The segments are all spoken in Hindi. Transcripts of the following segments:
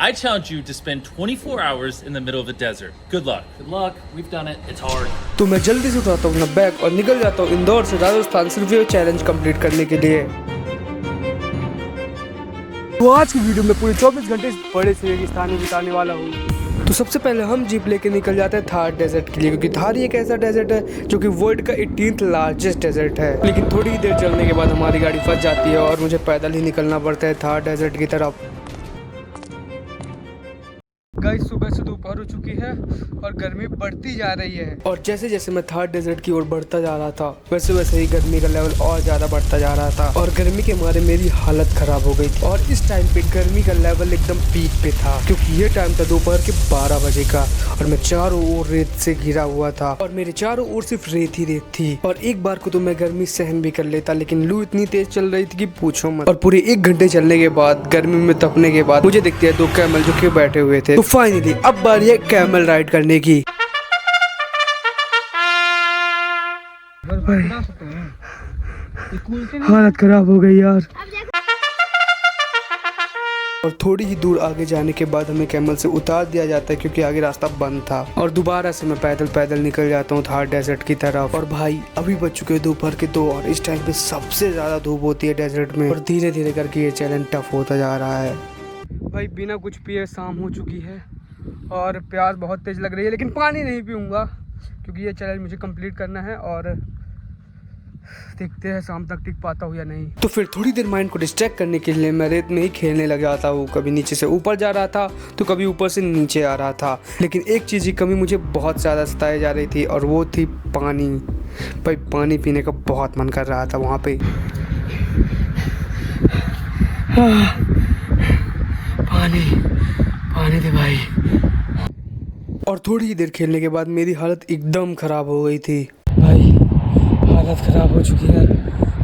I challenge you to spend 24 hours in the middle of the desert. Good luck. Good luck. We've done it. It's hard. तो मैं जल्दी से उठाता हूँ अपना बैग और निकल जाता हूँ इंदौर से राजस्थान सिर्फ ये चैलेंज कंप्लीट करने के लिए। तो आज की वीडियो में पूरे 24 घंटे इस बड़े से रेगिस्तान में बिताने वाला हूँ। तो सबसे पहले हम जीप लेके निकल जाते हैं थार डेजर्ट के लिए, क्योंकि थार एक ऐसा डेजर्ट है जो कि वर्ल्ड का 18th लार्जेस्ट डेजर्ट है। लेकिन थोड़ी ही देर चलने के बाद हमारी गाड़ी फंस जाती है और मुझे पैदल ही निकलना पड़ता है थार डेजर्ट की तरफ। गाइस सुबह से दोपहर हो चुकी है और गर्मी बढ़ती जा रही है, और जैसे जैसे मैं थार डेजर्ट की ओर बढ़ता जा रहा था वैसे वैसे ही गर्मी का लेवल और ज़्यादा बढ़ता जा रहा था, और गर्मी के मारे मेरी हालत ख़राब हो गई। और इस टाइम पे गर्मी का लेवल एकदम पीक पे था, क्योंकि ये टाइम था दोपहर के 12 बजे का, और मैं चारों ओर रेत से घिरा हुआ था और मेरे चारों ओर सिर्फ रेत ही रेत थी। और एक बार को तो मैं गर्मी सहन भी कर लेता, लेकिन लू इतनी तेज चल रही थी कि पूछो मत। और पूरे 1 घंटे चलने के बाद गर्मी में तपने के बाद मुझे दिखते हैं 2 कैमल जो कि बैठे हुए थे। तो फाइनली अब बारी है कैमल राइड करने की। हालत खराब हो गई यार। और थोड़ी ही दूर आगे जाने के बाद हमें कैमल से उतार दिया जाता है, क्योंकि आगे रास्ता बंद था, और दोबारा से मैं पैदल निकल जाता हूँ थार डेजर्ट की तरफ। और भाई अभी बज चुके हैं दोपहर के 2 और इस टाइम पे सबसे ज्यादा धूप होती है डेजर्ट में, और धीरे धीरे करके ये चैलेंज टफ होता जा रहा है। भाई बिना कुछ पिए शाम हो चुकी है और प्यास बहुत तेज लग रही है, लेकिन पानी नहीं पीऊँगा क्योंकि ये चैलेंज मुझे कंप्लीट करना है, और देखते हैं शाम तक टिक पाता हूँ या नहीं। तो फिर थोड़ी देर माइंड को डिस्ट्रैक्ट करने के लिए मैं रेत में ही खेलने लग जाता हूँ। कभी नीचे से ऊपर जा रहा था तो कभी ऊपर से नीचे आ रहा था, लेकिन एक चीज़ की कमी मुझे बहुत ज़्यादा सताई जा रही थी, और वो थी पानी। भाई पानी पीने का बहुत मन कर रहा था वहाँ पे। पानी दे भाई। और थोड़ी ही देर खेलने के बाद मेरी हालत एकदम ख़राब हो गई थी। भाई हालत ख़राब हो चुकी है,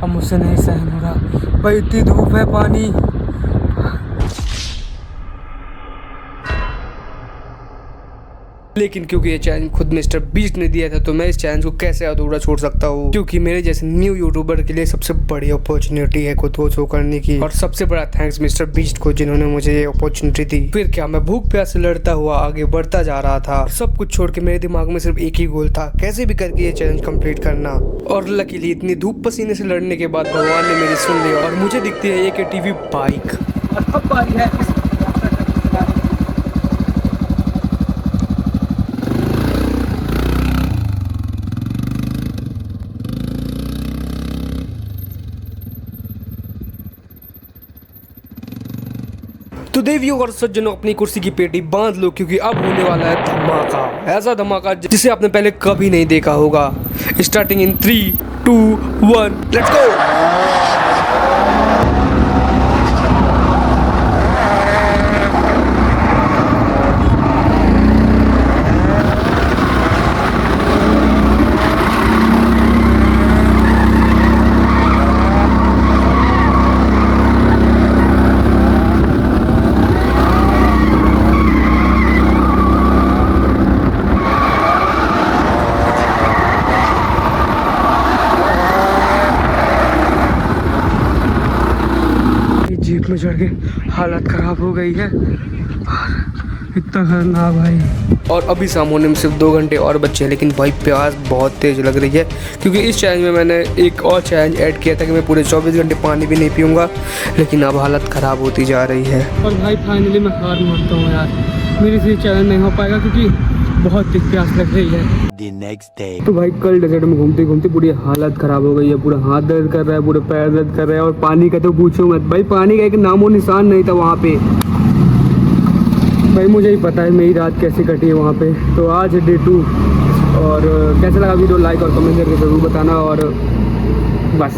अब मुझसे नहीं सहन हो रहा। भाई इतनी धूप है, पानी। लेकिन क्योंकि ये चैलेंज खुद मिस्टर बीस्ट ने दिया था, तो मैं इस चैलेंज को कैसे अधूरा छोड़ सकता हूँ, क्योंकि मेरे जैसे न्यू यूट्यूबर के लिए सबसे बड़ी अपॉर्चुनिटी है खुद को शो करने की। और सबसे बड़ा थैंक्स मिस्टर बीस्ट को, जिन्होंने मुझे ये अपॉर्चुनिटी दी। फिर क्या, मैं भूख प्यास से लड़ता हुआ आगे बढ़ता जा रहा था। सब कुछ छोड़ के मेरे दिमाग में सिर्फ एक ही गोल था, कैसे भी करके ये चैलेंज कंप्लीट करना। और लकीली इतनी धूप पसीने से लड़ने के बाद भगवान ने मेरी सुन ली और मुझे दिखती है एक ATV बाइक। तो देवियों और सज्जनों, अपनी कुर्सी की पेटी बांध लो, क्योंकि अब होने वाला है धमाका। ऐसा धमाका जिसे आपने पहले कभी नहीं देखा होगा। Starting in 3, 2, 1, let's go. Jeep में चढ़ के हालत खराब हो गई है, इतना खतरनाक भाई। और अभी शाम होने में सिर्फ 2 घंटे और बचे हैं, लेकिन भाई प्यास बहुत तेज लग रही है, क्योंकि इस चैलेंज में मैंने एक और चैलेंज ऐड किया था कि मैं पूरे 24 घंटे पानी भी नहीं पीऊँगा, लेकिन अब हालत ख़राब होती जा रही है। और भाई फाइनली मैं हार मानता हूँ यार, मेरे से चैलेंज नहीं हो पाएगा, क्योंकि बहुत तेज प्यास लग रही है। तो भाई कल डेजर्ट में घूमते घूमते पूरी हालत खराब हो गई है, पूरा हाथ दर्द कर रहा है, पूरे पैर दर्द कर रहा है, और पानी का तो पूछो मत भाई, पानी का एक नामो निशान नहीं था वहाँ पे। भाई मुझे ही पता है मेरी रात कैसे कटी है वहाँ पे। तो आज है डे 2, और कैसा लगा वीडियो लाइक और कमेंट करके ज़रूर बताना, और बस।